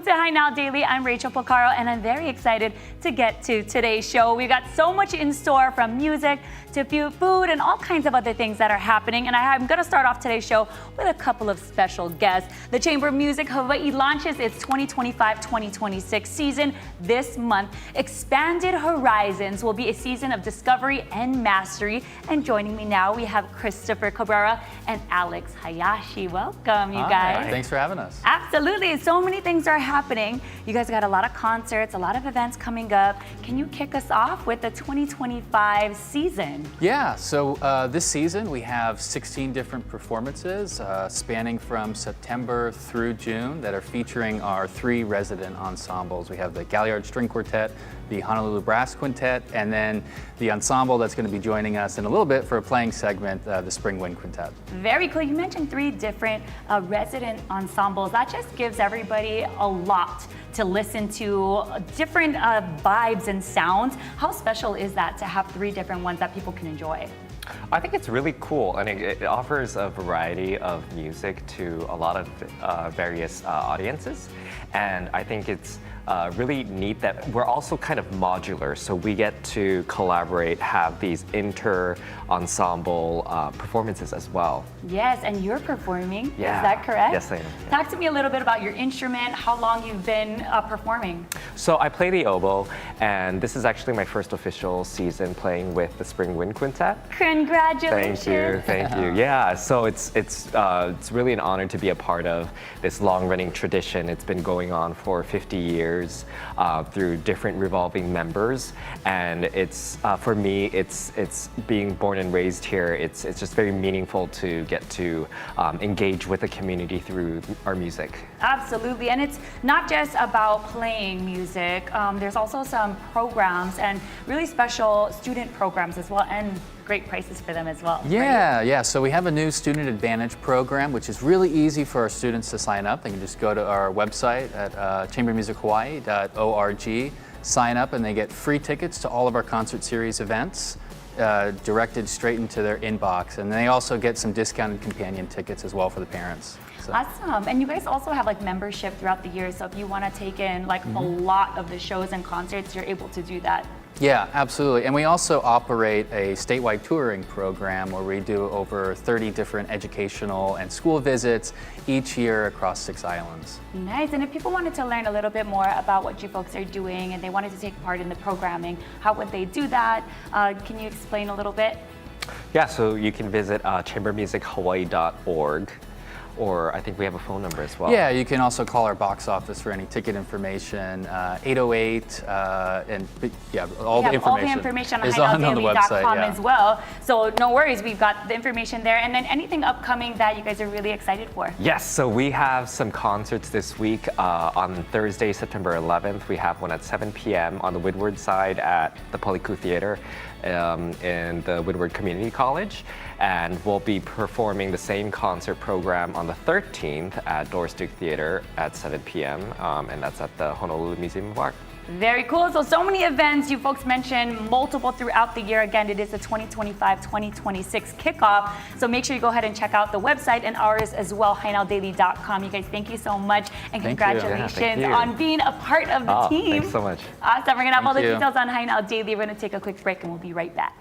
Welcome to Hi Now Daily. I'm Rachel Pocaro, and I'm very excited to get to today's show. We've got so much in store, from music to food and all kinds of other things that are happening. And I'm going to start off today's show with a couple of special guests. The Chamber of Music Hawaii launches its 2025-2026 season this month. Expanded Horizons will be a season of discovery and mastery. And joining me now, we have Christopher Cabrera and Alex Hayashi. Welcome, you guys. Thanks for having us. Absolutely. So many things are happening. You guys got a lot of concerts, a lot of events coming up. Can you kick us off with the 2025 season? Yeah, so this season we have 16 different performances spanning from September through June that are featuring our 3 resident ensembles. We have the Galliard String Quartet, the Honolulu Brass Quintet, and then the ensemble that's going to be joining us in a little bit for a playing segment, the Spring Wind Quintet. Very cool. You mentioned 3 different resident ensembles. That just gives everybody a lot to listen to, different vibes and sounds. How special is that to have 3 different ones that people can enjoy? I think it's really cool, and it offers a variety of music to a lot of various audiences, and I think it's really neat that we're also kind of modular, so we get to collaborate, have these inter-ensemble performances as well. Yes, and you're performing, Yeah. Is that correct? Yes, I am. Yeah. Talk to me a little bit about your instrument, how long you've been performing. So I play the oboe, and this is actually my first official season playing with the Spring Wind Quintet. Congratulations. Thank you. Yeah, so it's really an honor to be a part of this long-running tradition. It's been going on for 50 years through different revolving members, and it's for me, it's being born and raised here. It's just very meaningful to get to engage with the community through our music. Absolutely, and it's not just about playing music. There's also some programs and really special student programs as well, and great prices for them as well. Yeah. So we have a new Student Advantage program, which is really easy for our students to sign up. They can just go to our website at chambermusichawaii.org, sign up, and they get free tickets to all of our concert series events directed straight into their inbox. And they also get some discounted companion tickets as well for the parents. So. Awesome. And you guys also have like membership throughout the year, so if you want to take in like a lot of the shows and concerts, you're able to do that. Yeah, absolutely. And we also operate a statewide touring program where we do over 30 different educational and school visits each year across 6 islands. Nice. And if people wanted to learn a little bit more about what you folks are doing and they wanted to take part in the programming, how would they do that? Can you explain a little bit? Yeah, so you can visit chambermusichawaii.org. Or I think we have a phone number as well. Yeah, you can also call our box office for any ticket information, 808, and yeah, all the information on is on the website as well. So no worries, we've got the information there. And then anything upcoming that you guys are really excited for? Yes, so we have some concerts this week. On Thursday, September 11th, we have one at 7 p.m. on the Woodward side at the Poliku Theater in the Woodward Community College. And we'll be performing the same concert program on the 13th at Doris Duke Theater at 7 p.m. And that's at the Honolulu Museum of Art. Very cool. So many events. You folks mentioned multiple throughout the year. Again, it is the 2025-2026 kickoff. So make sure you go ahead and check out the website and ours as well, hinowdaily.com. You guys, thank you so much. And congratulations on being a part of the team. Thanks so much. Awesome. We're going to have all the details on Hi Now Daily. We're going to take a quick break and we'll be right back.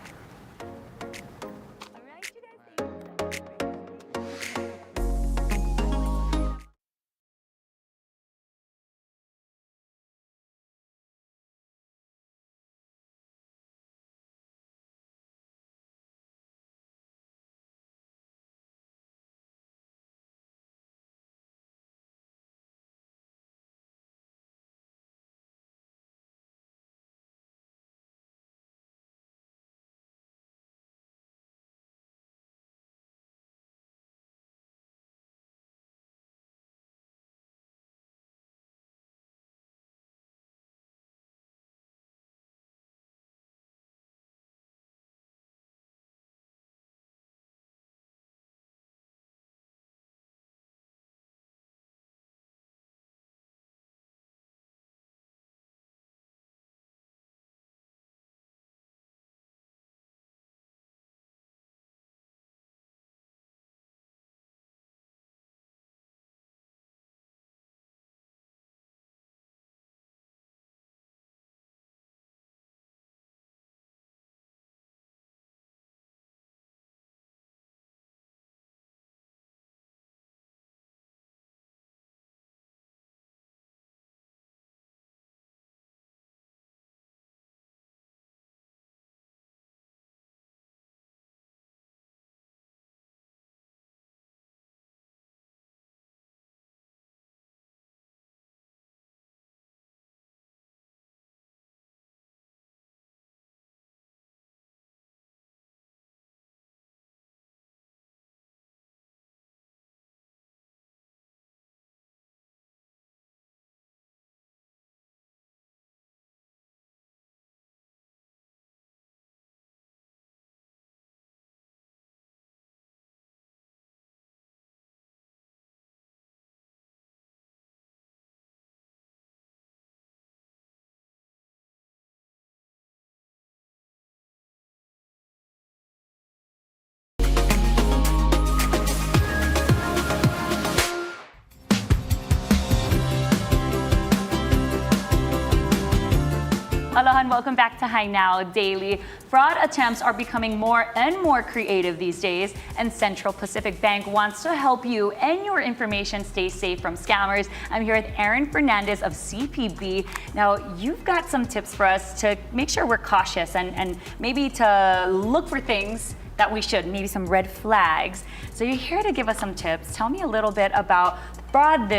welcome back to Hi Now Daily. Fraud attempts are becoming more and more creative these days, and Central Pacific Bank wants to help you and your information stay safe from scammers. I'm here with Aaron Fernandez of CPB. Now, you've got some tips for us to make sure we're cautious and maybe to look for things that we should, maybe some red flags. So you're here to give us some tips. Tell me a little bit about fraud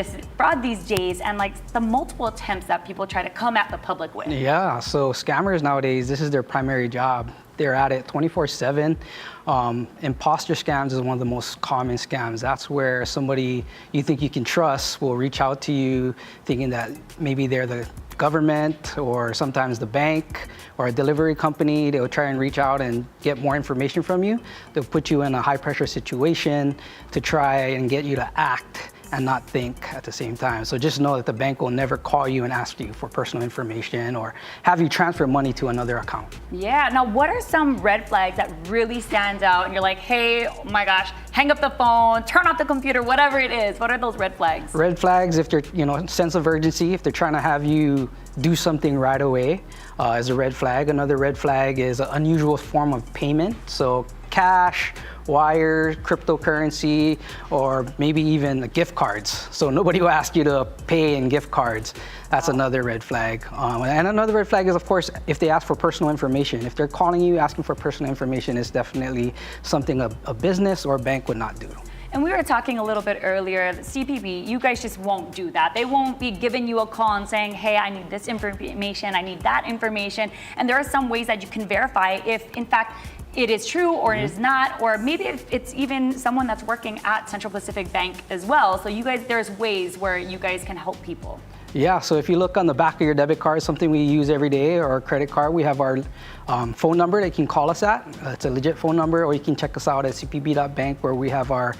these days and like the multiple attempts that people try to come at the public with. Yeah, so scammers nowadays, this is their primary job. They're at it 24/7. Imposter scams is one of the most common scams. That's where somebody you think you can trust will reach out to you thinking that maybe they're the government or sometimes the bank or a delivery company. They'll try and reach out and get more information from you. They'll put you in a high pressure situation to try and get you to act and not think at the same time. So just know that the bank will never call you and ask you for personal information or have you transfer money to another account. Yeah, now what are some red flags that really stand out and you're like, hey, oh my gosh, hang up the phone, turn off the computer, whatever it is. What are those red flags? Red flags, if they're, sense of urgency, if they're trying to have you do something right away, is a red flag. Another red flag is an unusual form of payment. So cash, wire, cryptocurrency, or maybe even gift cards. So nobody will ask you to pay in gift cards. That's another red flag. And another red flag is, of course, if they ask for personal information. If they're calling you asking for personal information, it's definitely something a business or a bank would not do. And we were talking a little bit earlier, the CPB, you guys just won't do that. They won't be giving you a call and saying, hey, I need this information, I need that information. And there are some ways that you can verify if, in fact, it is true or it is not, or maybe if it's even someone that's working at Central Pacific Bank as well. So you guys, there's ways where you guys can help people. Yeah, so if you look on the back of your debit card, something we use every day, or our credit card, we have our phone number that you can call us at. It's a legit phone number, or you can check us out at cpb.bank where we have our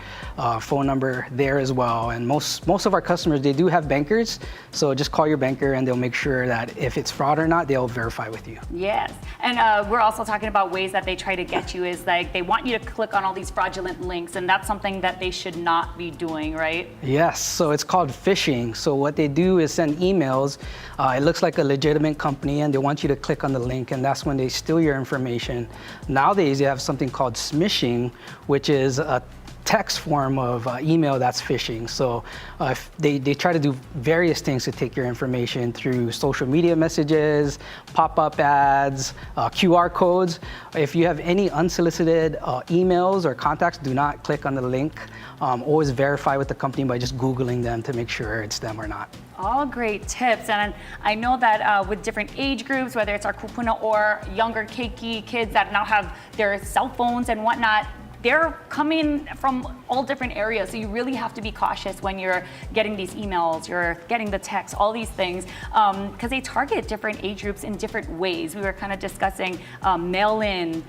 phone number there as well. And most of our customers, they do have bankers, so just call your banker and they'll make sure that if it's fraud or not, they'll verify with you. Yes, and we're also talking about ways that they try to get you is like they want you to click on all these fraudulent links, and that's something that they should not be doing, right? Yes, so it's called phishing. So what they do is send emails. It looks like a legitimate company and they want you to click on the link, and that's when they steal your information. Nowadays, they have something called smishing, which is a text form of email that's phishing. So they try to do various things to take your information through social media messages, pop-up ads, QR codes. If you have any unsolicited emails or contacts, do not click on the link. Always verify with the company by just Googling them to make sure it's them or not. All great tips, and I know that with different age groups, whether it's our kupuna or younger keiki kids that now have their cell phones and whatnot, they're coming from all different areas. So you really have to be cautious when you're getting these emails, you're getting the texts, all these things, because they target different age groups in different ways. We were kind of discussing mail-in,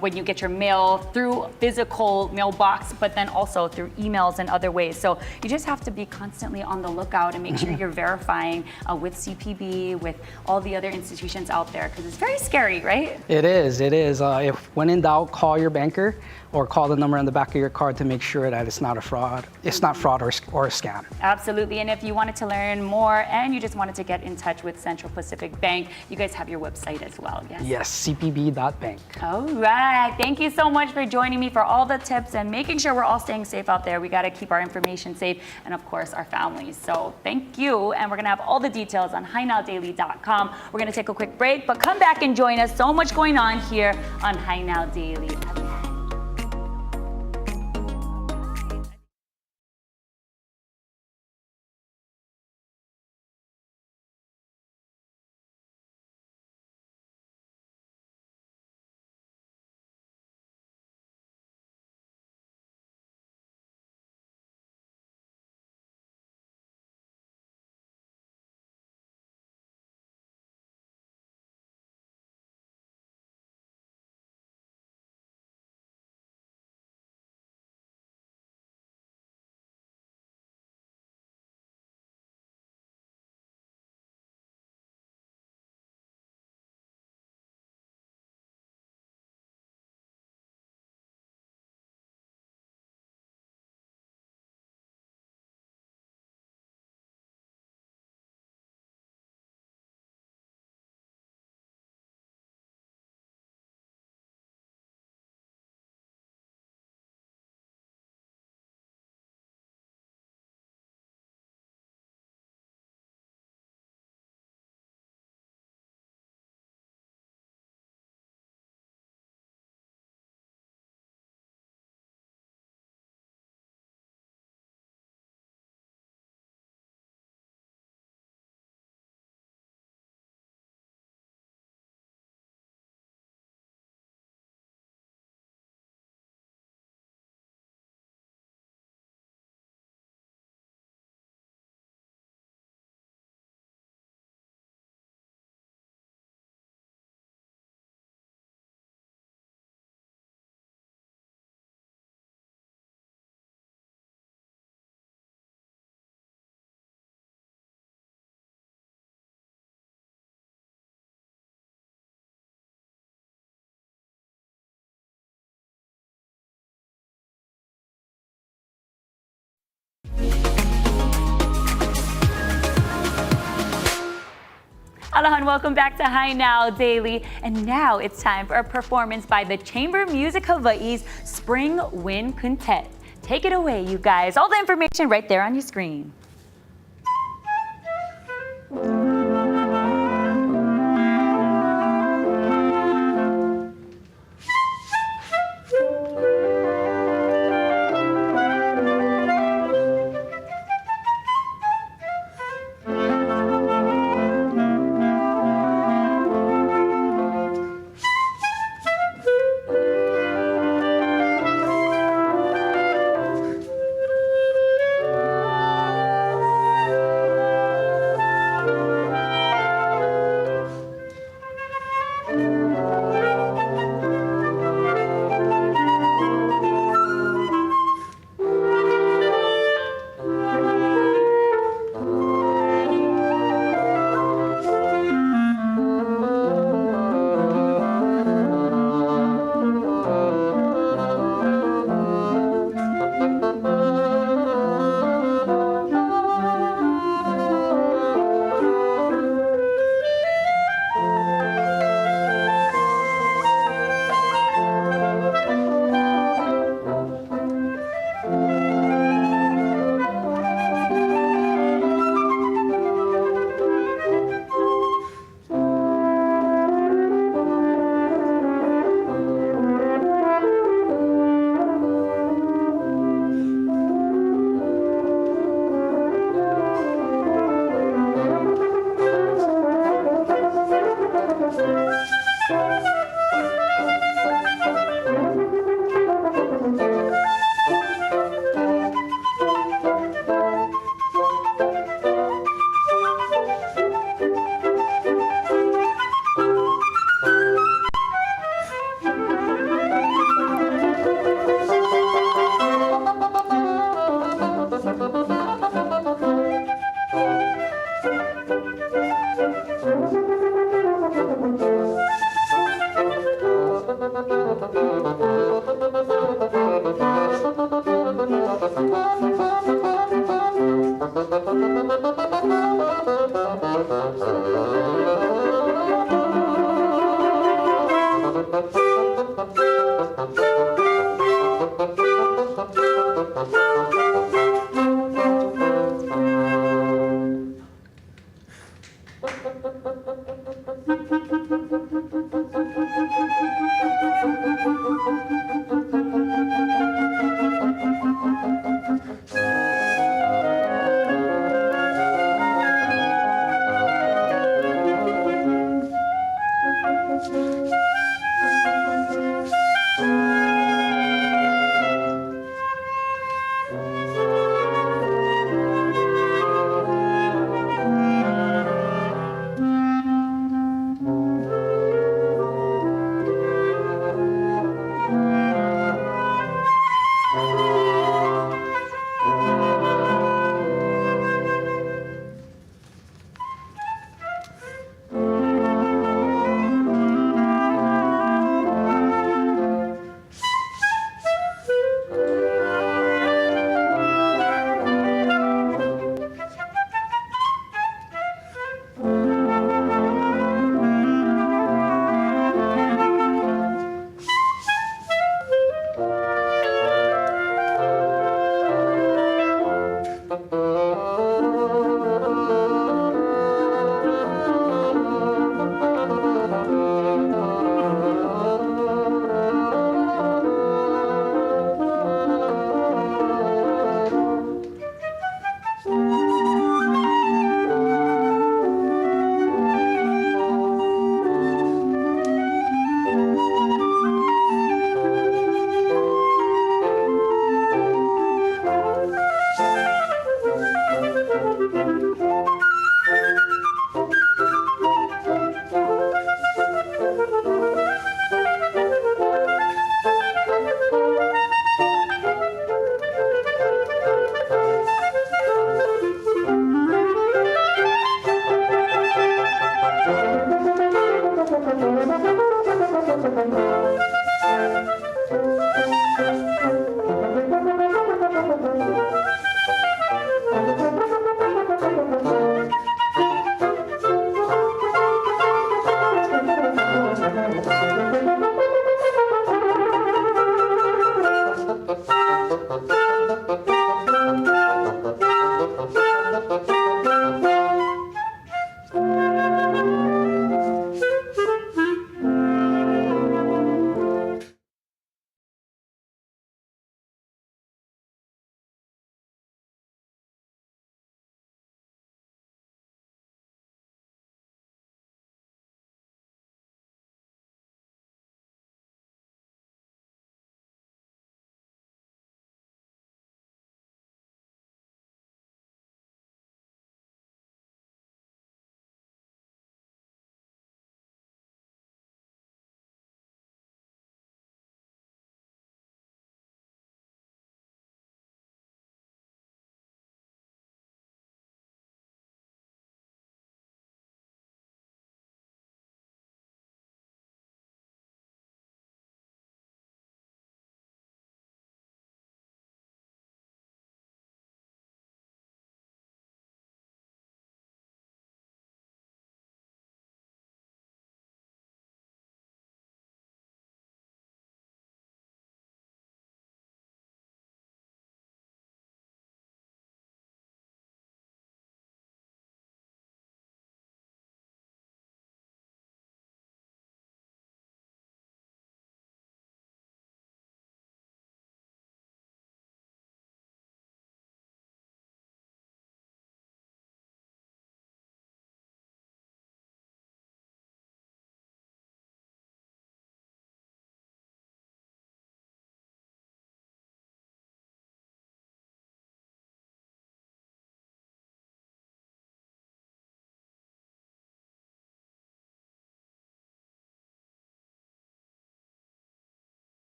when you get your mail through physical mailbox, but then also through emails and other ways. So you just have to be constantly on the lookout and make sure you're verifying with CPB, with all the other institutions out there, because it's very scary, right? It is. If when in doubt, call your banker or call the number on the back of your card to make sure that it's not a fraud. It's not fraud or a scam. Absolutely. And if you wanted to learn more and you just wanted to get in touch with Central Pacific Bank, you guys have your website as well, yes? Yes, cpb.bank. All right. Thank you so much for joining me for all the tips and making sure we're all staying safe out there. We got to keep our information safe and, of course, our families. So thank you. And we're going to have all the details on HiNowDaily.com. We're going to take a quick break, but come back and join us. So much going on here on Hi Now Daily. Alohan, welcome back to Hi Now Daily. And now it's time for a performance by the Chamber Music Hawaii's Spring Wind Quintet. Take it away, you guys. All the information right there on your screen.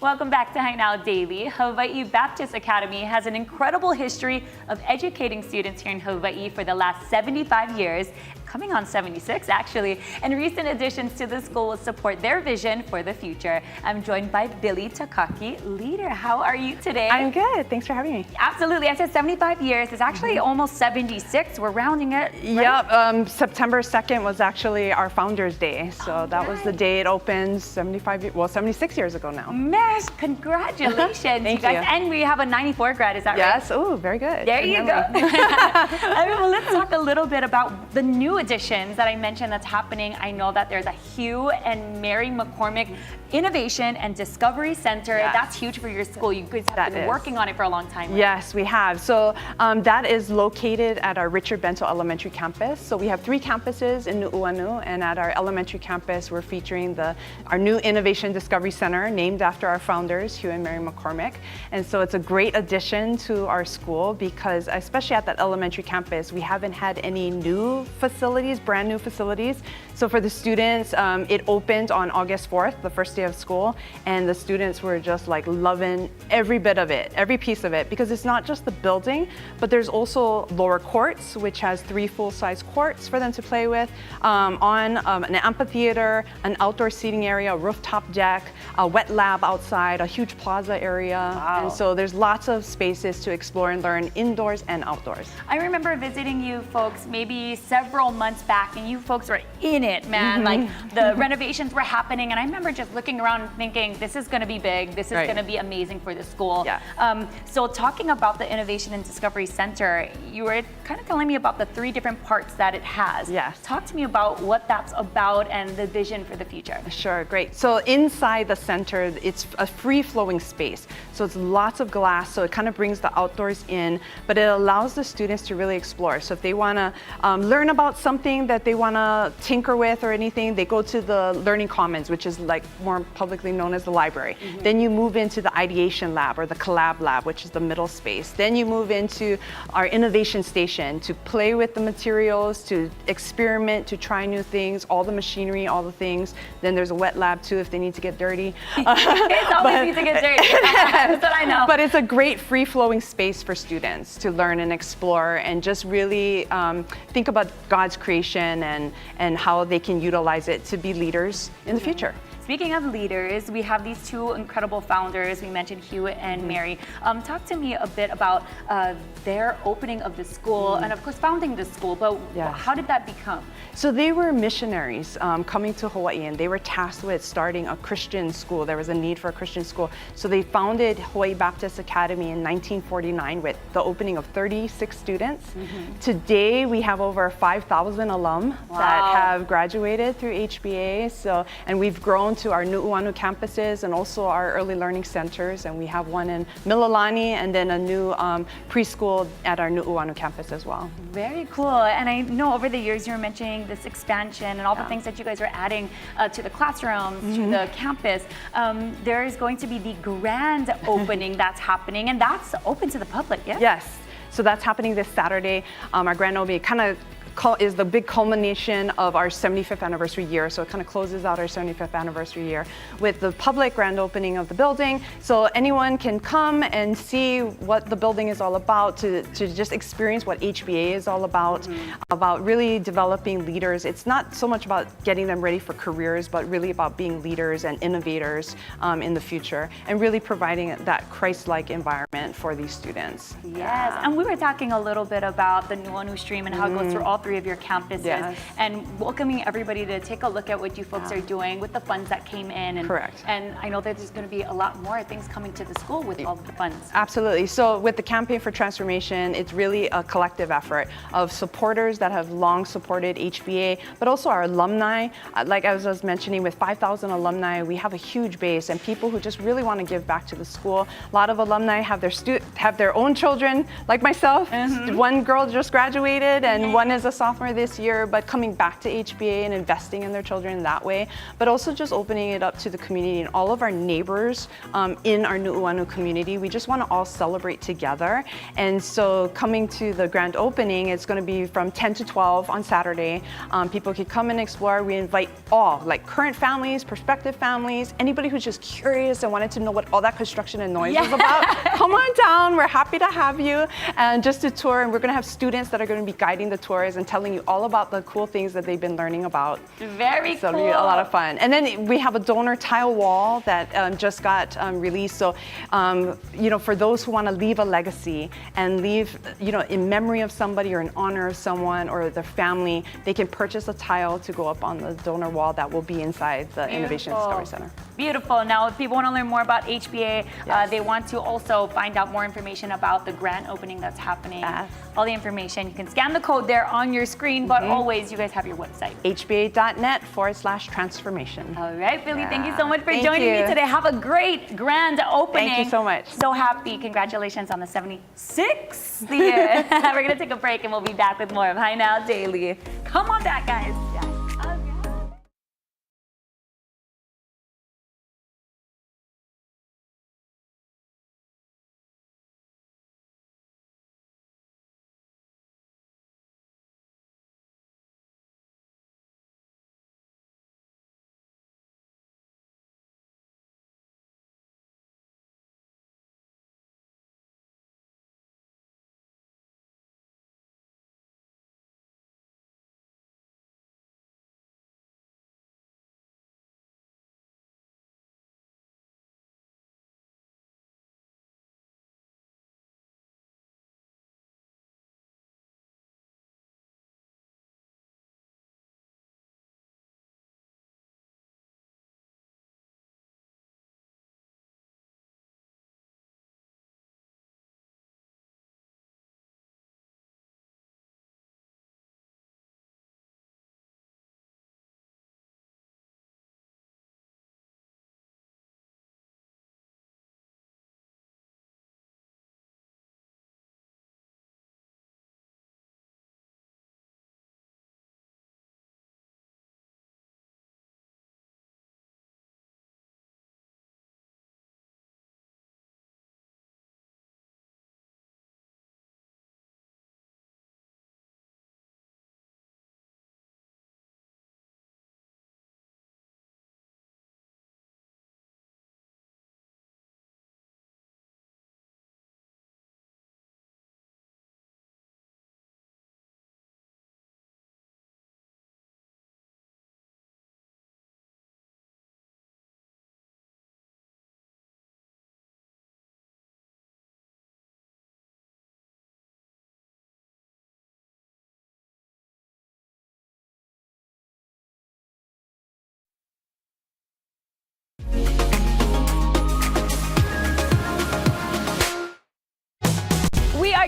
Welcome back to Hang Out Daily. Hawaii Baptist Academy has an incredible history of educating students here in Hawaii for the last 75 years, coming on 76 actually, and recent additions to the school will support their vision for the future. I'm joined by Billy Takaki, leader. How are you today? I'm good. Thanks for having me. Absolutely. I said 75 years. It's actually almost 76. We're rounding it. Right? Yep. September 2nd was actually our Founders Day. So that was the day it opened 76 years ago now. Man, congratulations, you guys. you. And we have a 94 grad, is that right? Yes. Oh, very good. There Good you memory. go. Well, let's talk a little bit about the new additions that I mentioned that's happening. I know that there's a Hugh and Mary McCormick Innovation and Discovery Center. Yes. That's huge for your school. You guys have been working on it for a long time. Right? Yes, we have. So that is located at our Richard Bento Elementary campus. So we have 3 campuses in Nu'uanu, and at our elementary campus, we're featuring our new Innovation Discovery Center, named after our founders, Hugh and Mary McCormick. And so it's a great addition to our school because, especially at that elementary campus, we haven't had any new facilities, brand new facilities. So for the students, it opened on August 4th, the first day of school, and the students were just like loving every bit of it, every piece of it, because it's not just the building, but there's also lower courts, which has 3 full-size courts for them to play with, on an amphitheater, an outdoor seating area, a rooftop deck, a wet lab outside, a huge plaza area. Wow. And so there's lots of spaces to explore and learn indoors and outdoors. I remember visiting you folks maybe several months back, and you folks were in it, man. Like the renovations were happening, and I remember just looking around and thinking, this is going to be big. This is Right. going to be amazing for the school. Yeah. So talking about the Innovation and Discovery Center, you were kind of telling me about the 3 different parts that it has. Yes. Talk to me about what that's about and the vision for the future. Sure, great. So inside the center, it's a free-flowing space. So it's lots of glass, so it kind of brings the outdoors in, but it allows the students to really explore. So if they want to learn about something that they want to tinker with or anything, they go to the Learning Commons, which is like more publicly known as the library. Then you move into the ideation lab or the collab lab, which is the middle space. Then you move into our innovation station to play with the materials, to experiment, to try new things, all the machinery, all the things. Then there's a wet lab too if they need to get dirty. It's always need to get dirty. That's what I know. But it's a great free-flowing space for students to learn and explore and just really think about God's creation and how they can utilize it to be leaders in the future. Speaking of leaders, we have these two incredible founders. We mentioned Hewitt and Mary. Talk to me a bit about their opening of the school and, of course, founding the school. But how did that become? So they were missionaries coming to Hawaii, and they were tasked with starting a Christian school. There was a need for a Christian school. So they founded Hawaii Baptist Academy in 1949 with the opening of 36 students. Today, we have over 5,000 alum that have graduated through HBA. So, and we've grown to our Nu'uanu campuses and also our early learning centers, and we have one in Mililani and then a new preschool at our Nu'uanu campus as well. Very cool. And I know over the years you were mentioning this expansion and all the things that you guys are adding to the classrooms, to the campus. There is going to be the grand opening that's happening, and that's open to the public, yeah? Yes. So that's happening this Saturday. Our grand opening kind of is the big culmination of our 75th anniversary year. So it kind of closes out our 75th anniversary year with the public grand opening of the building. So anyone can come and see what the building is all about, to just experience what HBA is all about really developing leaders. It's not so much about getting them ready for careers, but really about being leaders and innovators in the future and really providing that Christ-like environment for these students. Yes, and we were talking a little bit about the Nu'uanu stream and how it goes through all three of your campuses, and welcoming everybody to take a look at what you folks are doing with the funds that came in. And, correct. And I know that there's going to be a lot more things coming to the school with all of the funds. Absolutely. So with the Campaign for Transformation, it's really a collective effort of supporters that have long supported HBA, but also our alumni. Like I was mentioning, with 5,000 alumni, we have a huge base and people who just really want to give back to the school. A lot of alumni have their own children, like myself. One girl just graduated and one is a sophomore this year, but coming back to HBA and investing in their children that way, but also just opening it up to the community and all of our neighbors in our Nu'uanu community. We just want to all celebrate together. And so coming to the grand opening, it's going to be from 10 to 12 on Saturday. People can come and explore. We invite all, like current families, prospective families, anybody who's just curious and wanted to know what all that construction and noise is about. Come on down. We're happy to have you and just to tour. And we're going to have students that are going to be guiding the tours and telling you all about the cool things that they've been learning about. Very cool. So it'll be a lot of fun. And then we have a donor tile wall that just got released. So, for those who want to leave a legacy and leave, in memory of somebody or in honor of someone or their family, they can purchase a tile to go up on the donor wall that will be inside the Innovation Discovery Center. Beautiful. Now, if people want to learn more about HBA, they want to also find out more information about the grand opening that's happening. All the information, you can scan the code there on your screen, but always you guys have your website. hba.net/transformation. All right, Billy, thank you so much for joining me today. Have a great grand opening. Thank you so much. So happy. Congratulations on the 76th year. We're going to take a break and we'll be back with more of Hi Now Daily. Come on back, guys.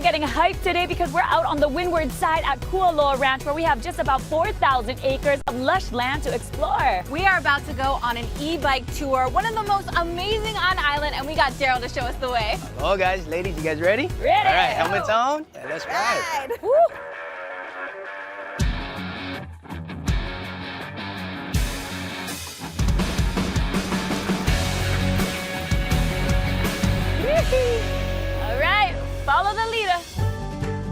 getting hyped today because we're out on the windward side at Kualoa Ranch, where we have just about 4,000 acres of lush land to explore. We are about to go on an e-bike tour, one of the most amazing on island, and we got Daryl to show us the way. Hello guys, ladies, you guys ready? Ready. All right, helmets on, and let's ride. Woo. All right, follow the leader.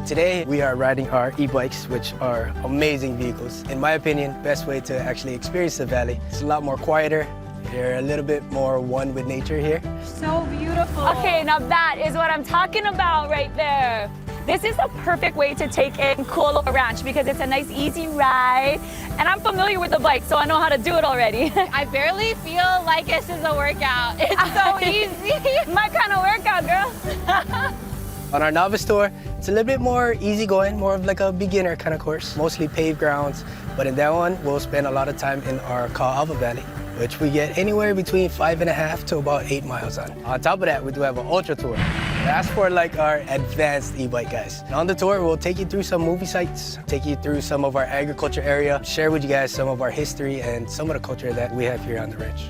Today we are riding our e-bikes, which are amazing vehicles. In my opinion, best way to actually experience the valley. It's a lot more quieter. You're a little bit more one with nature here. So beautiful. Okay, now that is what I'm talking about right there. This is the perfect way to take in Kualoa Ranch because it's a nice, easy ride. And I'm familiar with the bike, so I know how to do it already. I barely feel like this is a workout. It's so easy. My kind of workout, girl. On our novice tour, it's a little bit more easygoing, more of like a beginner kind of course, mostly paved grounds. But in that one, we'll spend a lot of time in our Kualoa Valley, which we get anywhere between 5.5 to about 8 miles on. On top of that, we do have an ultra tour. That's for like our advanced e-bike guys. And on the tour, we'll take you through some movie sites, take you through some of our agriculture area, share with you guys some of our history and some of the culture that we have here on the ranch.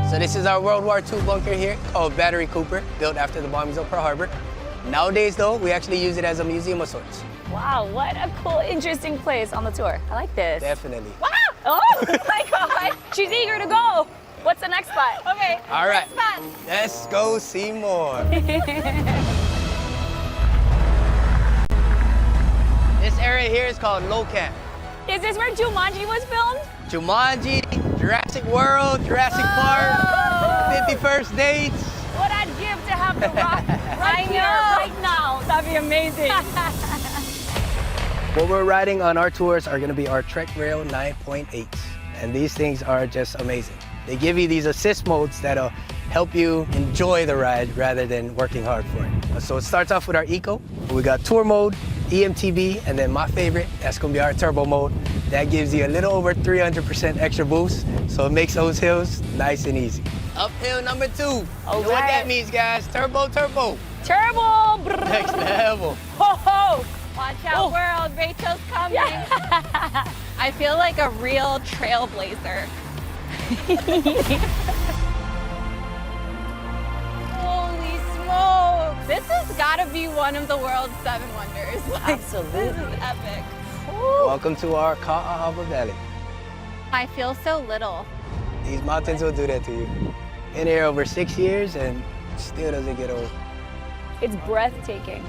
So this is our World War II bunker here called Battery Cooper, built after the bombings of Pearl Harbor. Nowadays though, we actually use it as a museum of sorts. Wow, what a cool, interesting place on the tour. I like this. Definitely. Wow! Oh my God! She's eager to go. What's the next spot? Okay. All right, next spot. let's go see more. This area here is called Low Camp. Is this where Jumanji was filmed? Jumanji, Jurassic World, Jurassic Park, 51st Dates. What I'd give to have the rock right here, right now. That'd be amazing. What we're riding on our tours are gonna be our Trek Rail 9.8s. And these things are just amazing. They give you these assist modes that'll help you enjoy the ride rather than working hard for it. So it starts off with our Eco. We got Tour Mode, EMTB, and then my favorite, that's gonna be our Turbo Mode. That gives you a little over 300% extra boost, so it makes those hills nice and easy. Uphill number 2. You know what that means, guys? Turbo, turbo. Turbo! Next level. Ho ho! Watch out, world. Rachel's coming. Yeah. I feel like a real trailblazer. Holy smokes. This has got to be one of the world's 7 wonders. Like, Absolutely. This is epic. Welcome to our Kualoa Valley. I feel so little. These mountains will do that to you. In here over 6 years and still doesn't get old. It's breathtaking.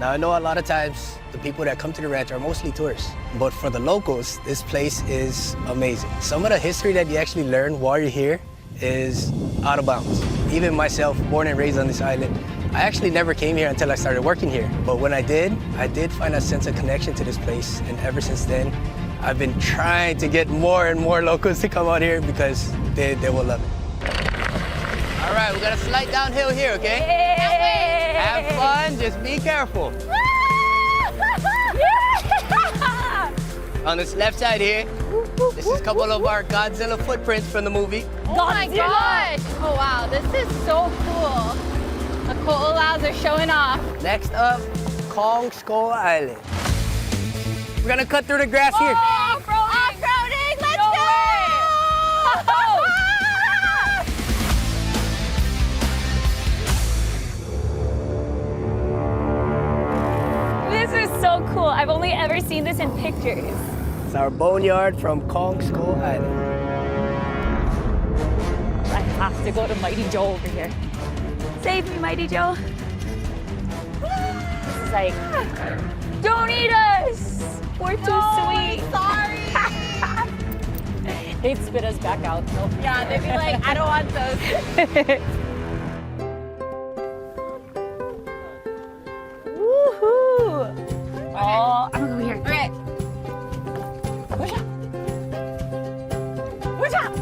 Now I know a lot of times the people that come to the ranch are mostly tourists, but for the locals, this place is amazing. Some of the history that you actually learn while you're here is out of bounds. Even myself, born and raised on this island, I actually never came here until I started working here. But when I did find a sense of connection to this place, and ever since then, I've been trying to get more and more locals to come out here because they will love it. All right, we got a slight downhill here, okay? Yay! Have fun, just be careful. On this left side here, this is a couple of our Godzilla footprints from the movie. Oh my gosh. Oh wow, this is so cool. The koalas are showing off. Next up, Kong Skull Island. We're gonna cut through the grass here. Off-roading, let's No go! This is so cool. I've only ever seen this in pictures. It's our boneyard from Kong Skull Island. I have to go to Mighty Joe over here. Save me, Mighty Joe. This is like, don't eat us. We're too sweet. Sorry. They'd spit us back out. Nope. Yeah, they'd be like, I don't want those. Woohoo! Oh, I'm gonna go here. Okay. What's up?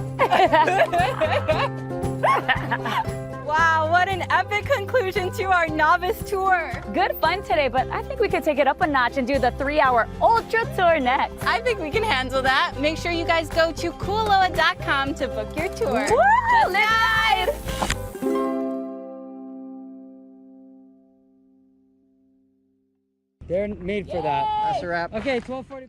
Wow, what an epic conclusion to our novice tour. Good fun today, but I think we could take it up a notch and do the 3-hour ultra tour next. I think we can handle that. Make sure you guys go to kualoa.com to book your tour. Woo! Let's ride! They're made for that. That's a wrap. Okay, 12:45.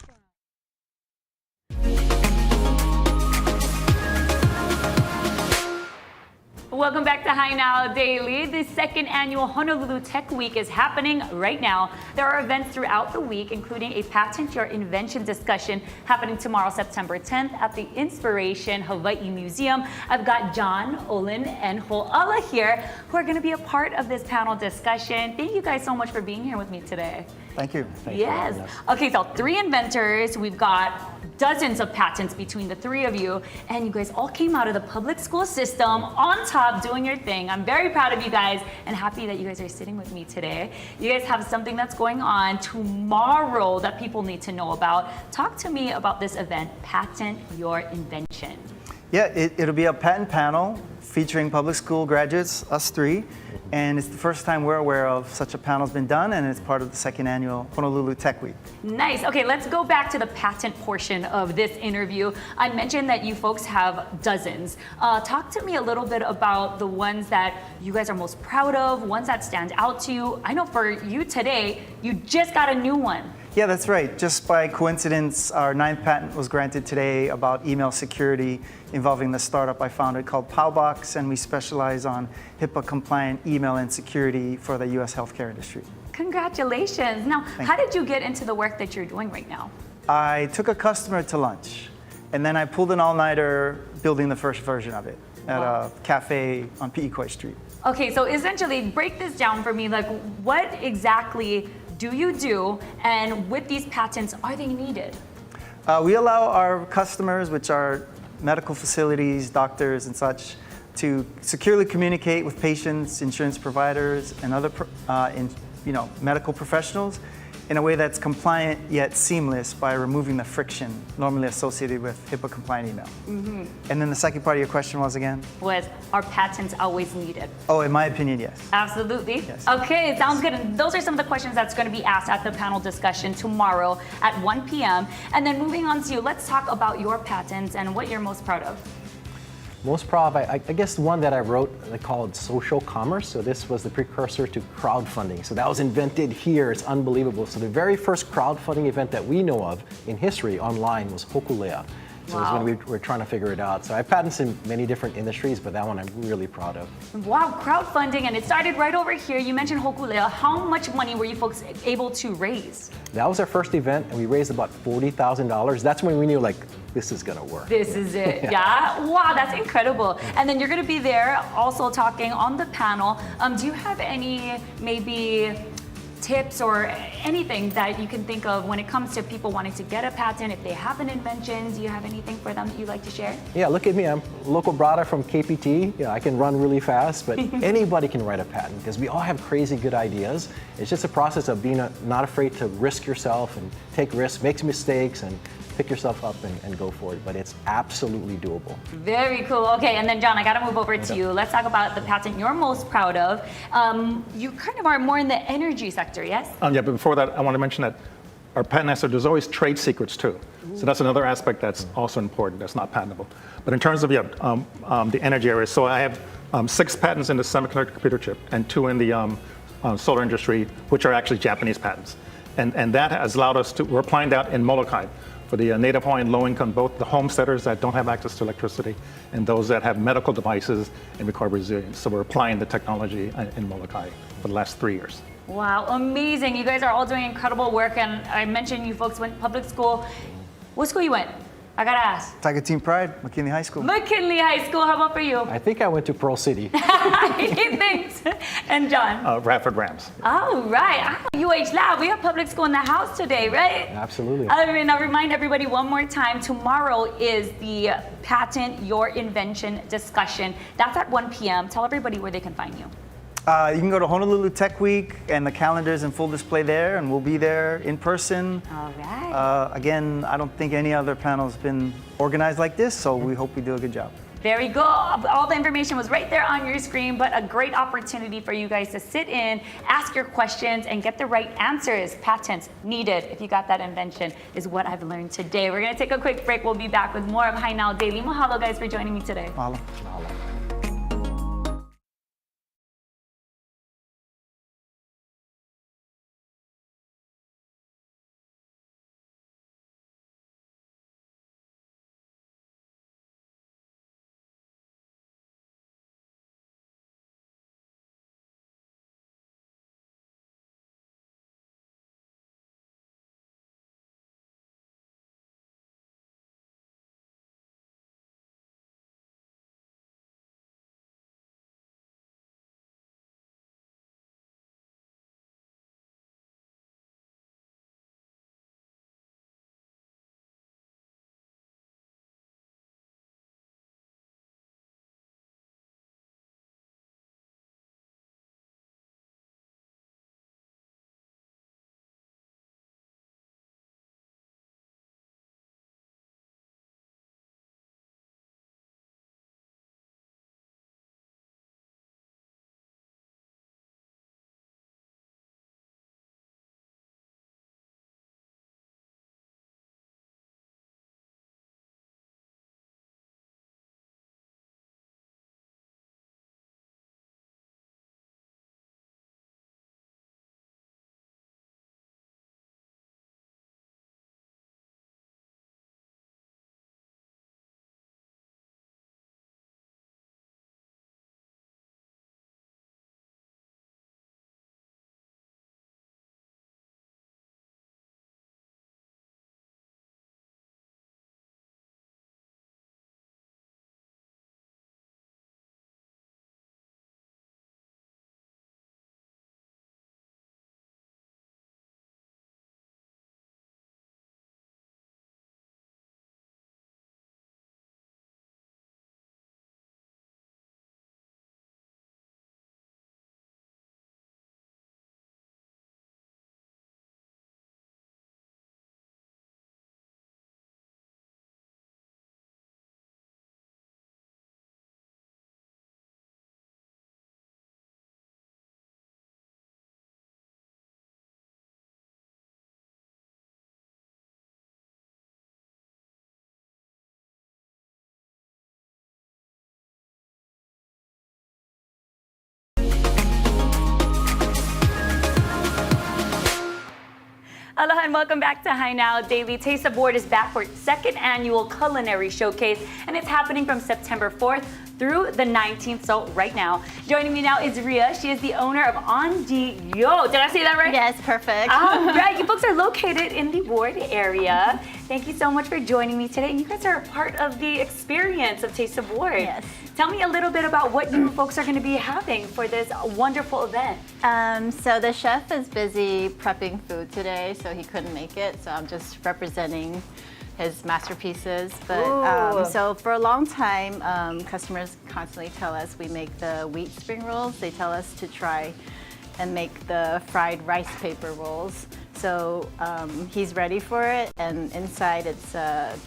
Welcome back to Hi Now Daily. The second annual Honolulu Tech Week is happening right now. There are events throughout the week, including a Patent Your Invention discussion happening tomorrow, September 10th at the Inspiration Hawaii Museum. I've got John, Olin, and Ho'ala here who are going to be a part of this panel discussion. Thank you guys so much for being here with me today. Thank you. Yes. Okay, so 3 inventors. We've got dozens of patents between the 3 of you, and you guys all came out of the public school system on top doing your thing. I'm very proud of you guys and happy that you guys are sitting with me today. You guys have something that's going on tomorrow that people need to know about. Talk to me about this event, Patent Your Invention. Yeah, it'll be a patent panel featuring public school graduates, us 3. And it's the first time we're aware of such a panel's been done, and it's part of the second annual Honolulu Tech Week. Nice. Okay, let's go back to the patent portion of this interview. I mentioned that you folks have dozens. Talk to me a little bit about the ones that you guys are most proud of, ones that stand out to you. I know for you today, you just got a new one. Yeah, that's right. Just by coincidence, our 9th patent was granted today about email security involving the startup I founded called Powbox, and we specialize on HIPAA-compliant email and security for the U.S. healthcare industry. Congratulations. Now, how did you get into the work that you're doing right now? I took a customer to lunch, and then I pulled an all-nighter building the first version of it at a cafe on Pi'ikoi Street. Okay, so essentially, break this down for me. Like, what exactly do you do, and with these patents, are they needed? We allow our customers, which are medical facilities, doctors, and such, to securely communicate with patients, insurance providers, and other medical professionals in a way that's compliant yet seamless by removing the friction normally associated with HIPAA-compliant email. Mm-hmm. And then the second part of your question was again? Are patents always needed? Oh, in my opinion, yes. Absolutely. Yes. Okay, sounds good. And those are some of the questions that's going to be asked at the panel discussion tomorrow at 1 p.m. And then moving on to you, let's talk about your patents and what you're most proud of. Most proud, I guess one that I wrote, they called social commerce. So this was the precursor to crowdfunding. So that was invented here. It's unbelievable. So the very first crowdfunding event that we know of in history online was Hokulea. So it's when we were trying to figure it out. So I have patents in many different industries, but that one I'm really proud of. Wow, crowdfunding, and it started right over here. You mentioned Hokulea. How much money were you folks able to raise? That was our first event, and we raised about $40,000. That's when we knew, like, this is gonna work. This is it, yeah? Wow, that's incredible. And then you're gonna be there also talking on the panel. Do you have any maybe tips or anything that you can think of when it comes to people wanting to get a patent? If they have an invention, do you have anything for them that you'd like to share? Yeah, look at me. I'm a local brother from KPT. Yeah, I can run really fast, but anybody can write a patent because we all have crazy good ideas. It's just a process of being not afraid to risk yourself and take risks, make mistakes, and pick yourself up and go for it, but it's absolutely doable. Very cool. Okay, and then John, I gotta move over to you. Let's talk about the patent you're most proud of. You kind of are more in the energy sector, yes? Yeah, but before that, I want to mention that our patent estate, there's always trade secrets too. So that's another aspect that's also important, that's not patentable. But in terms of the energy area, so I have 6 patents in the semiconductor computer chip and 2 in the solar industry, which are actually Japanese patents. And that has allowed us to, we're applying that in Molokai for the native Hawaiian low-income, both the homesteaders that don't have access to electricity and those that have medical devices and require resilience. So we're applying the technology in Molokai for the last 3 years. Wow, amazing. You guys are all doing incredible work, and I mentioned you folks went to public school. What school you went? I gotta ask. Tiger Team Pride, McKinley High School. McKinley High School, how about for you? I think I went to Pearl City. Thanks. And John? Radford Rams. All right. UH Lab, we have public school in the house today, right? Absolutely. I'll remind everybody one more time, tomorrow is the Patent Your Invention discussion. That's at 1 p.m. Tell everybody where they can find you. You can go to Honolulu Tech Week, and the calendar's in full display there, and we'll be there in person. All right. Again, I don't think any other panel's been organized like this, so we hope we do a good job. Very good. All the information was right there on your screen, but a great opportunity for you guys to sit in, ask your questions, and get the right answers. Patents needed, if you got that invention, is what I've learned today. We're going to take a quick break. We'll be back with more of Hi Now Daily. Mahalo, guys, for joining me today. Mahalo. Mahalo. Aloha and welcome back to Hai Now Daily. Taste of Board is back for its second annual culinary showcase, and it's happening from September 4th through the 19th, so right now. Joining me now is Ria. She is the owner of Andi Yo. Did I say that right? Yes, perfect. All right, you folks are located in the Ward area. Thank you so much for joining me today. You guys are a part of the experience of Taste of Ward. Yes. Tell me a little bit about what you folks are going to be having for this wonderful event. So the chef is busy prepping food today, so he couldn't make it. So I'm just representing his masterpieces. But so for a long time, customers constantly tell us we make the wheat spring rolls. They tell us to try and make the fried rice paper rolls. So he's ready for it, and inside it's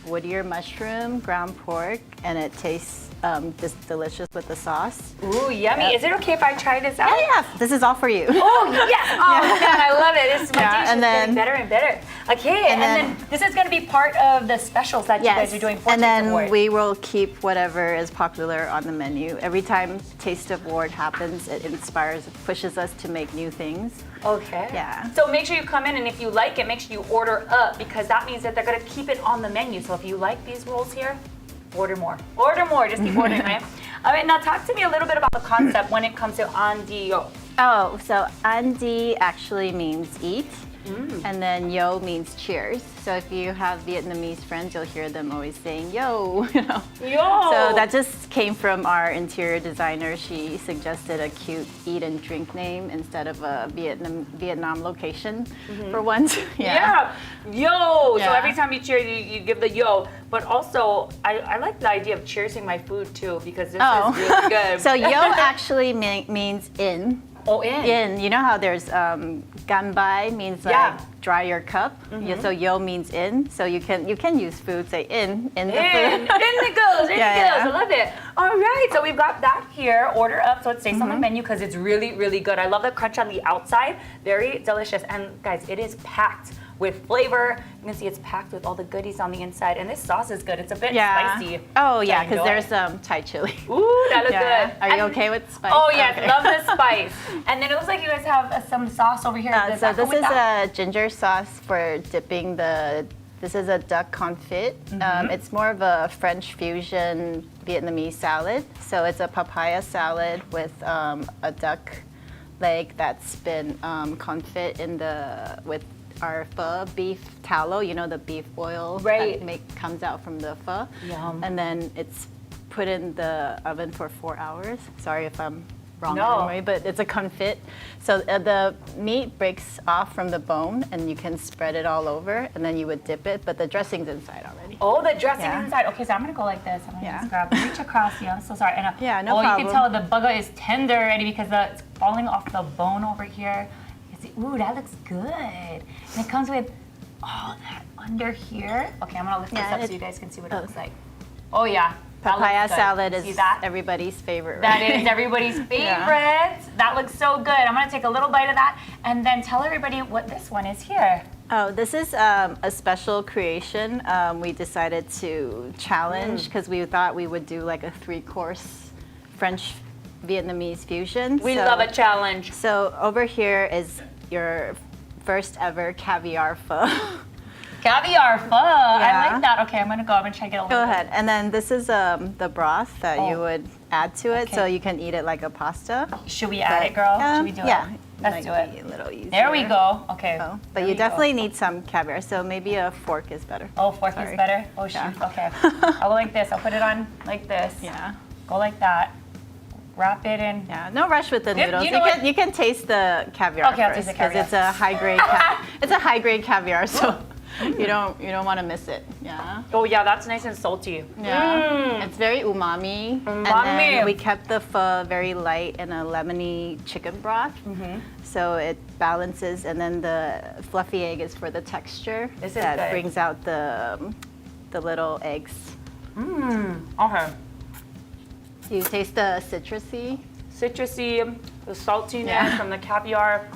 wood ear mushroom, ground pork, and it tastes just delicious with the sauce. Ooh, yummy. Is it okay if I try this out? Yeah, this is all for you. Oh, yes. Oh, man, I love it. This is my dish is getting better and better. Okay, and then this is going to be part of the specials that you guys are doing for and Taste of then Ward. we will keep whatever is popular on the menu. Every time Taste of Ward happens, it inspires, it pushes us to make new things. Okay. Yeah. So make sure you come in, and if you like it, make sure you order up, because that means that they're going to keep it on the menu. So if you like these rolls here, order more. Order more. Just keep ordering, right? All right, now talk to me a little bit about the concept when it comes to Andi Yo. Oh, so Andi actually means eat, and then yo means cheers. So if you have Vietnamese friends, you'll hear them always saying yo, you know. Yo! So that just came from our interior designer. She suggested a cute eat and drink name instead of a Vietnam location for once. Yeah. Yo! So Yeah. every time you cheer, you give the yo. But also, I like the idea of cheersing my food too, because this is really good. So yo actually means in. Oh, in. You know how there's ganbai means like dry your cup. So yo means in. So you can use food, say in the food. In it goes, in it goes. I love it. All right, so we've got that here. Order up so it stays on the menu, because it's really, really good. I love the crunch on the outside. Very delicious. And guys, it is packed with flavor. You can see it's packed with all the goodies on the inside. And this sauce is good. It's a bit spicy. Oh yeah, because there's Thai chili. Ooh, that looks good. Are you okay with spice? Oh yes, Okay. love the spice. And then it looks like you guys have some sauce over here. Does So that come this with is that? a ginger sauce for dipping the. This is a duck confit. It's more of a French fusion Vietnamese salad. So it's a papaya salad with a duck leg that's been confit with our pho beef tallow, you know, the beef oil that comes out from the pho. Yum. And then it's put in the oven for 4 hours. Sorry if I'm wrong No. anyway, but it's a confit. So the meat breaks off from the bone, and you can spread it all over, and then you would dip it, but the dressing's inside already. Oh, the dressing Yeah. inside. Okay, so I'm gonna go like this. I'm gonna just reach across here. I'm so sorry. And No you problem. can tell the burger is tender already because it's falling off the bone over here. You see, ooh, that looks good. And it comes with all that under here. Okay, I'm gonna lift this up so you guys can see what it looks like. Oh yeah. that Papaya looks good. salad See is that? everybody's favorite. That right? is everybody's favorite. That looks so good. I'm gonna take a little bite of that and then tell everybody what this one is here. Oh, this is a special creation. We decided to challenge because we thought we would do like a 3-course French Vietnamese fusion. We love a challenge. So over here is your first ever caviar pho. Caviar pho. I like that. Okay, I'm gonna go up and try to get a little Go bit. ahead. And then this is the broth that you would add to it, so you can eat it like a pasta. Should we add it, girl? Should we do yeah, it? Let's do might it. be a little easier. There we go. Okay. Oh, but There you we go. definitely need some caviar, so maybe a fork is better. Oh, fork is Sorry. better? Oh, shoot. Yeah. Okay. I'll go like this. I'll put it on like this. Yeah. Go like that. Wrap it in. Yeah, no rush with the You noodles. know what? You can taste the caviar Okay, I'll first taste the caviar. it's a high grade. It's a high grade caviar, so you don't want to miss it. Yeah. Oh, yeah, that's nice and salty. Yeah. It's very umami. And Umami. then we kept the pho very light in a lemony chicken broth. So it balances, and then the fluffy egg is for the texture. This is that good. brings out the little eggs. Okay. You taste the citrusy. Citrusy, the saltiness Yeah. from the caviar.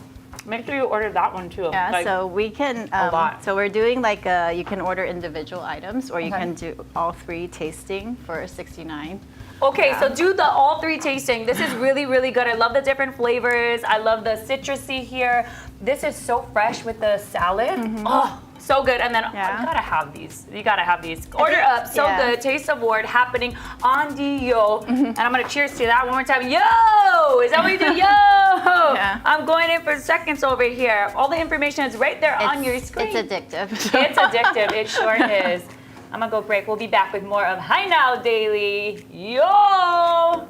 Make sure you order that one too. Yeah, Like, so we can. a lot. So we're doing like you can order individual items, or you Okay. can do all 3 tasting for $69. Okay, so do the all three tasting. This is really, really good. I love the different flavors. I love the citrusy here. This is so fresh with the salad. Oh, so good. And then you gotta have these. You gotta have these. Order up. So good. Taste Award happening on the Yo. And I'm gonna cheers to that one more time. Yo! Is that what you do? Yo! I'm going in for seconds over here. All the information is right there on your screen. It's addictive. It's addictive. It sure is. I'm gonna go break. We'll be back with more of Hi Now Daily. Yo!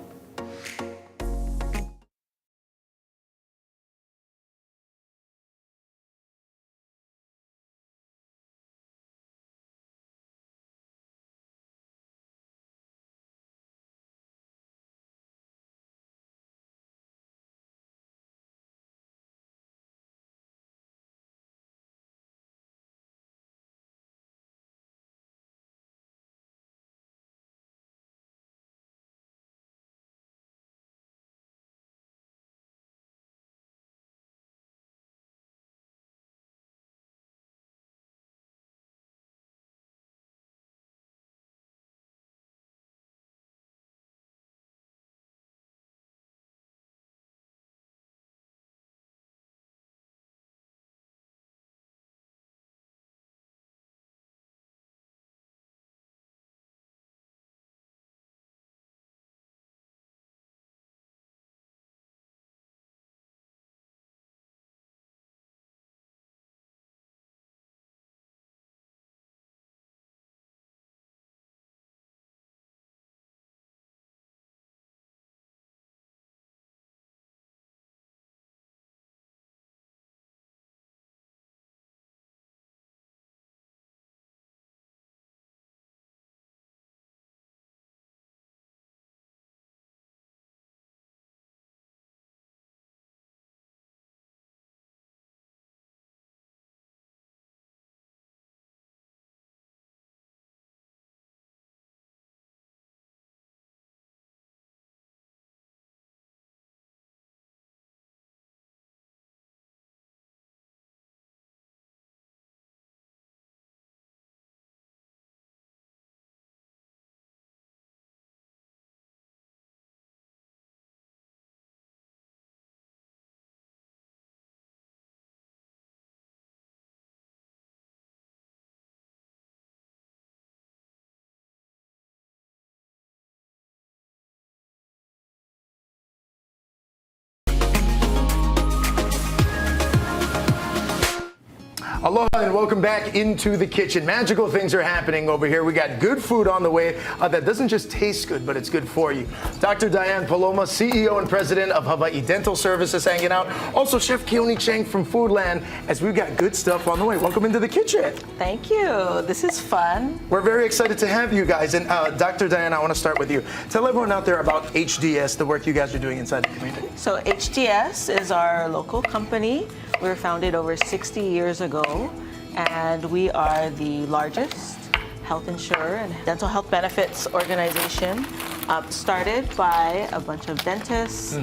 Aloha and welcome back into the kitchen. Magical things are happening over here. We got good food on the way that doesn't just taste good, but it's good for you. Dr. Diane Paloma, CEO and President of Hawaii Dental Services, hanging out. Also, Chef Keone Chang from Foodland, as we've got good stuff on the way. Welcome into the kitchen. Thank you. This is fun. We're very excited to have you guys. And Dr. Diane, I want to start with you. Tell everyone out there about HDS, the work you guys are doing inside the community. So HDS is our local company. We were founded over 60 years ago, and we are the largest health insurer and dental health benefits organization, started by a bunch of dentists,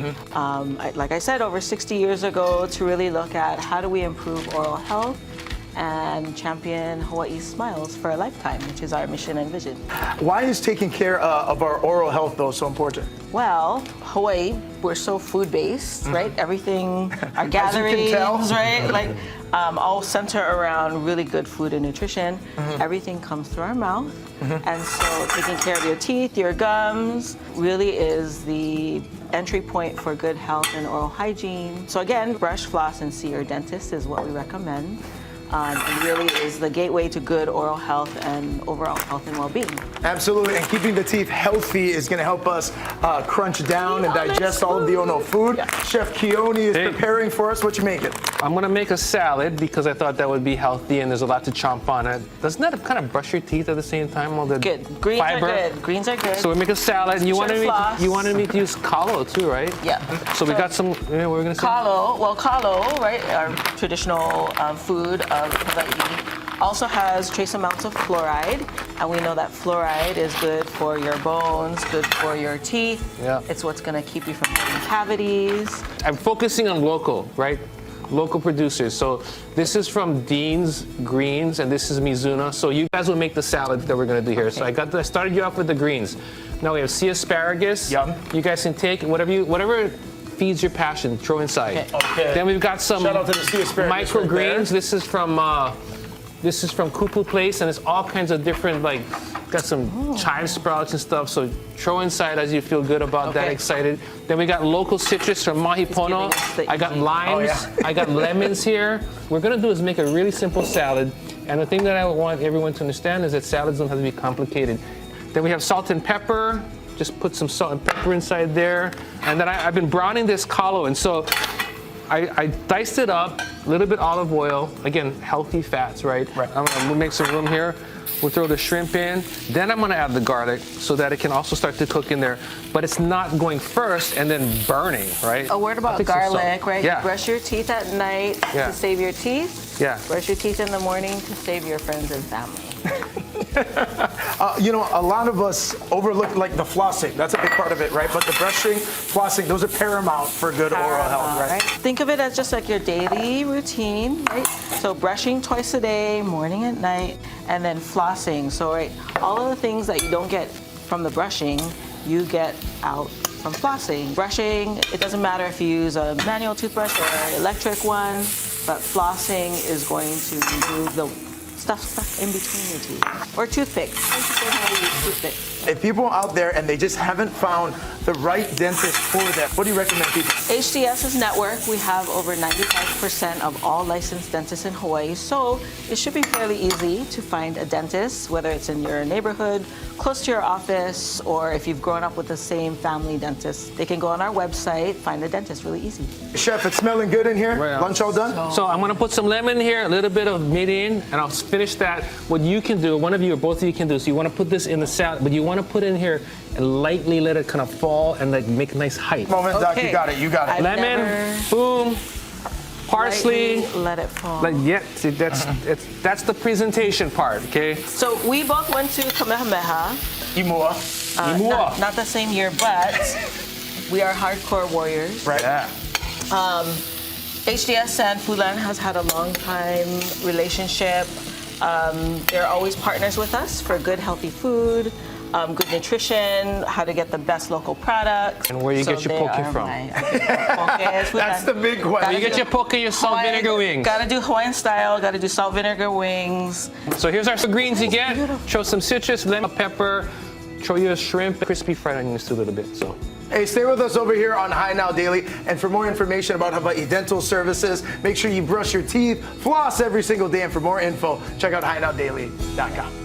like I said, over 60 years ago, to really look at how do we improve oral health and champion Hawaii's smiles for a lifetime, which is our mission and vision. Why is taking care of our oral health, though, so important? Well, Hawaii, we're so food-based, right? Everything, our gatherings, right? Like, all center around really good food and nutrition. Everything comes through our mouth. And so taking care of your teeth, your gums, really is the entry point for good health and oral hygiene. So again, brush, floss, and see your dentist is what we recommend. And really is the gateway to good oral health and overall health and well-being. Absolutely, and keeping the teeth healthy is going to help us crunch down and digest all of the Ono food. Chef Keone is preparing for us. What you making? I'm going to make a salad because I thought that would be healthy and there's a lot to chomp on it. Doesn't that kind of brush your teeth at the same time? All the good. Greens fiber? Are good. Greens are good. So we make a salad. And you wanted me to use kalo too, right? Yeah. So we got some. What were we going to say? Kalo. Well, kalo, right? Our traditional food of Hawaii also has trace amounts of fluoride, and we know that fluoride is good for your bones, good for your teeth. Yeah. It's what's going to keep you from having cavities. I'm focusing on local, right? Local producers. So this is from Dean's Greens, and this is Mizuna. So you guys will make the salad that we're going to do here. So I started you off with the greens. Now we have sea asparagus. Yum. You guys can take whatever feeds your passion, throw inside. Okay. Then we've got some Shout out to the sea asparagus microgreens. right there. This is from Kupu Place, and it's all kinds of different, got some chive sprouts and stuff. So throw inside as you feel good about that, excited. Then we got local citrus from Mahipono. I got limes. I got lemons here. What we're gonna do is make a really simple salad. And the thing that I want everyone to understand is that salads don't have to be complicated. Then we have salt and pepper. Just put some salt and pepper inside there. And then I've been browning this kalo, and so I diced it up, a little bit olive oil, again, healthy fats, right? I'm gonna make some room here. We'll throw the shrimp in. Then I'm gonna add the garlic so that it can also start to cook in there. But it's not going first and then burning, right? A word about garlic, right? Yeah. You brush your teeth at night to save your teeth. Yeah. Brush your teeth in the morning to save your friends and family. A lot of us overlook the flossing. That's a big part of it, right? But the brushing, flossing, those are paramount for good oral health, right? Think of it as just like your daily routine, right? So brushing twice a day, morning and night, and then flossing. So, right, all of the things that you don't get from the brushing, you get out from flossing. Brushing, it doesn't matter if you use a manual toothbrush or an electric one, but flossing is going to remove the stuff stuck in between your teeth. Or toothpick. Some people know how to use toothpick. If people out there and they just haven't found the right dentist for them, what do you recommend people? HDS's network, we have over 95% of all licensed dentists in Hawaii, so it should be fairly easy to find a dentist, whether it's in your neighborhood, close to your office, or if you've grown up with the same family dentist. They can go on our website, find a dentist really easy. Chef, it's smelling good in here. Right. Lunch all done? So I'm gonna put some lemon here, a little bit of mirin, and I'll finish that. What you can do, one of you or both of you can do, so you wanna put this in the salad, but you wanna put it in here and lightly let it kind of fall and make a nice height. Moment, Doc, you got it, you got it. Lemon, boom, parsley. Let it fall. See, that's the presentation part, okay? So we both went to Kamehameha. Imua. Not the same year, but we are hardcore warriors. Right. Yeah. HDS and Foodland has had a long time relationship. They're always partners with us for good, healthy food, good nutrition, how to get the best local products. And where you get your poke from? That's the big question. Where you get your poke, your salt vinegar wings. Gotta do Hawaiian style, gotta do salt vinegar wings. So here's our greens you get. Throw some citrus, lemon, pepper, throw your shrimp, crispy fried onions too a little bit. So. Hey, stay with us over here on High Now Daily. And for more information about Hawaii Dental Services, make sure you brush your teeth, floss every single day. And for more info, check out highnowdaily.com.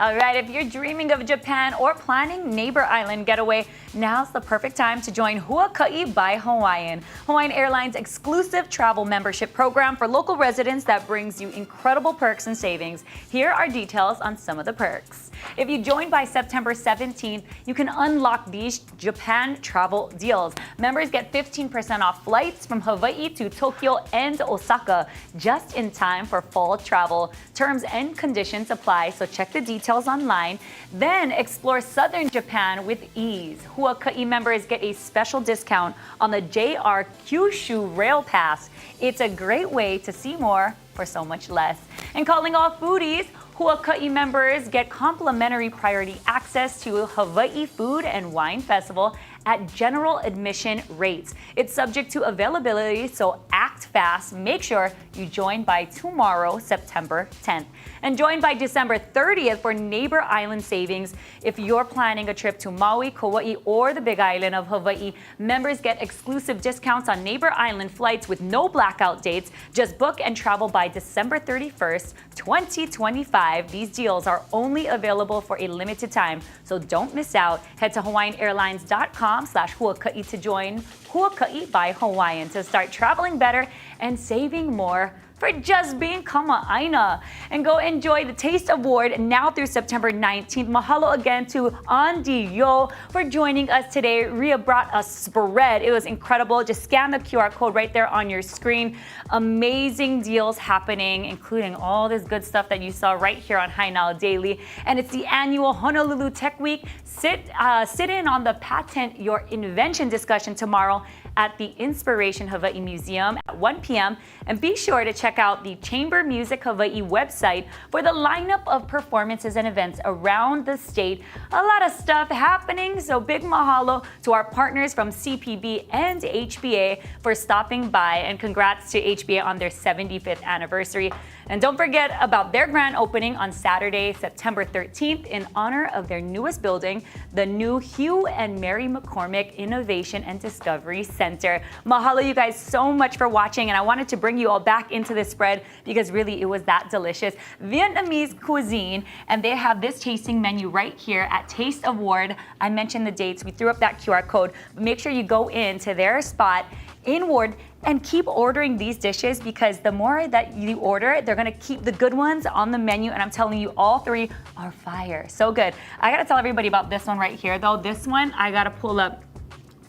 All right, if you're dreaming of Japan or planning neighbor island getaway, now's the perfect time to join Huaka'i by Hawaiian, Hawaiian Airlines' exclusive travel membership program for local residents that brings you incredible perks and savings. Here are details on some of the perks. If you join by September 17th, you can unlock these Japan travel deals. Members get 15% off flights from Hawaii to Tokyo and Osaka just in time for fall travel. Terms and conditions apply, so check the details online. Then explore southern Japan with ease. Huaka'i members get a special discount on the JR Kyushu Rail Pass. It's a great way to see more for so much less. And calling all foodies, Huaka'i members get complimentary priority access to Hawaii Food and Wine Festival at general admission rates. It's subject to availability, so act fast. Make sure you join by tomorrow, September 10th. And join by December 30th for Neighbor Island savings. If you're planning a trip to Maui, Kauai, or the Big Island of Hawaii, members get exclusive discounts on Neighbor Island flights with no blackout dates. Just book and travel by December 31st, 2025. These deals are only available for a limited time, so don't miss out. Head to hawaiianairlines.com/Huaka'i to join Huaka'i by Hawaiian to start traveling better and saving more for just being kama'aina. And go enjoy the Taste Award now through September 19th. Mahalo again to Andy Yo for joining us today. Ria brought us spread. It was incredible. Just scan the QR code right there on your screen. Amazing deals happening, including all this good stuff that you saw right here on High Now Daily. And it's the annual Honolulu Tech Week. Sit in on the Patent Your Invention discussion tomorrow at the Inspiration Hawaii Museum at 1 p.m. And be sure to check out the Chamber Music Hawaii website for the lineup of performances and events around the state. A lot of stuff happening, so big mahalo to our partners from CPB and HBA for stopping by, and congrats to HBA on their 75th anniversary. And don't forget about their grand opening on Saturday, September 13th in honor of their newest building, the new Hugh and Mary McCormick Innovation and Discovery Center. Mahalo you guys so much for watching, and I wanted to bring you all back into this spread because really it was that delicious. Vietnamese cuisine, and they have this tasting menu right here at Taste Award. I mentioned the dates, we threw up that QR code, but make sure you go into their spot in Ward and keep ordering these dishes, because the more that you order, they're gonna keep the good ones on the menu, and I'm telling you, all three are fire. So good. I gotta tell everybody about this one right here though. This one, I gotta pull up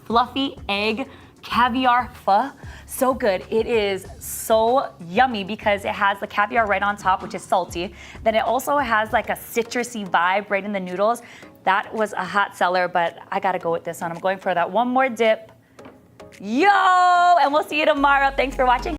fluffy egg caviar pho. So good. It is so yummy because it has the caviar right on top, which is salty. Then it also has like a citrusy vibe right in the noodles. That was a hot seller, but I gotta go with this one. I'm going for that one more dip. Yo, and we'll see you tomorrow. Thanks for watching.